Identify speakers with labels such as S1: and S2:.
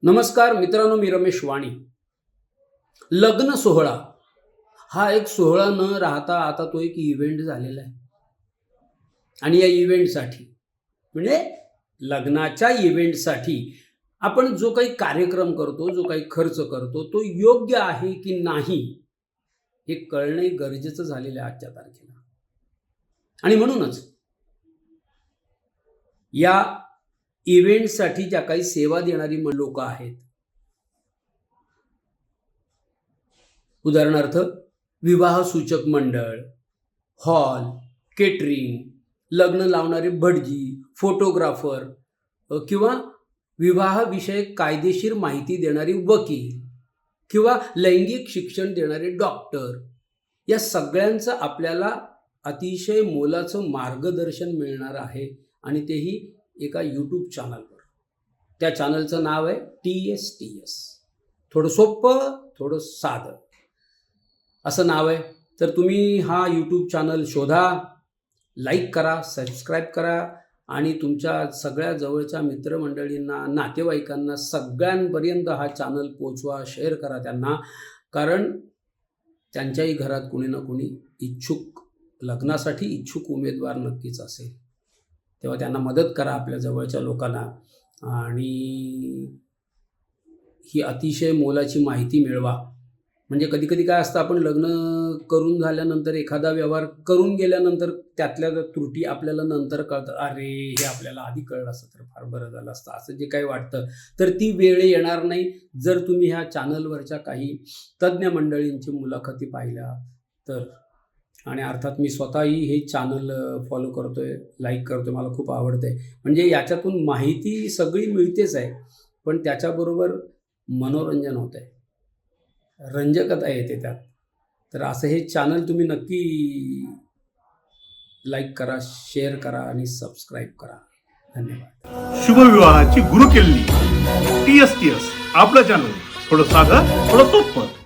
S1: नमस्कार मित्रांनो, मी रमेश वाणी. लग्न सोहळा हा एक सोहळा न राहता आता तो एक इव्हेंट झालेला आहे. आणि या इव्हेंटसाठी म्हणजे लग्नाच्या इव्हेंटसाठी आपण जो काही कार्यक्रम करतो, जो काही खर्च करतो, तो योग्य आहे की नाही हे कळणे गरजेचं झालेलं आहे आजच्या तारखेला. आणि म्हणूनच या इव्हेंटसाठी ज्या काही सेवा देणारी लोक आहेत, उदाहरणार्थ विवाह सूचक मंडळ, हॉल, केटरिंग, लग्न लावणारे भटजी, फोटोग्राफर किंवा विवाहाविषयक कायदेशीर माहिती देणारी वकील किंवा लैंगिक शिक्षण देणारे डॉक्टर, या सगळ्यांचं आपल्याला अतिशय मोलाचं मार्गदर्शन मिळणार आहे. आणि तेही एका यूट्यूब चॅनलवर. त्या चॅनलचं नाव आहे TSTS. थोडं सोपं, थोडं साधं असं नाव आहे. तर तुम्ही हा यूट्यूब चॅनल शोधा, लाईक करा, सबस्क्राईब करा आणि तुमच्या सगळ्या जवळच्या मित्रमंडळींना, नातेवाईकांना, सगळ्यांपर्यंत हा चॅनल पोचवा, शेअर करा त्यांना. कारण त्यांच्याही घरात कोणी ना कोणी लग्नासाठी इच्छुक उमेदवार नक्कीच असेल. तेव्हा त्यांना मदत करा, आपल्या जवळच्या लोकांना. आणि ही अतिशय मोलाची माहिती मिळवा. म्हणजे कधी कधी काय असतं, आपण लग्न करून झाल्यानंतर एखादा व्यवहार करून गेल्यानंतर त्यातल्या त्रुटी आपल्याला नंतर कळतं. अरे, हे आपल्याला आधी कळलं असतं तर फार बरं झालं असतं, असं जे काही वाटतं. तर ती वेळ येणार नाही जर तुम्ही ह्या चॅनलवरच्या काही तज्ज्ञ मंडळींची मुलाखती पाहिल्या तर. आणि अर्थात मी स्वतःही हे चॅनल फॉलो करतोय, लाईक करतोय, मला खूप आवडतंय. म्हणजे याच्यातून माहिती सगळी मिळतेच आहे, पण त्याच्याबरोबर मनोरंजन होत आहे, रंजकता येते त्यात. तर असं हे चॅनल तुम्ही नक्की लाईक करा, शेअर करा आणि सबस्क्राईब करा. धन्यवाद.
S2: शुभविवाहाची गुरुकिल्ली TSTS आपलं चॅनल. थोडं साधं, थोडं सोपं.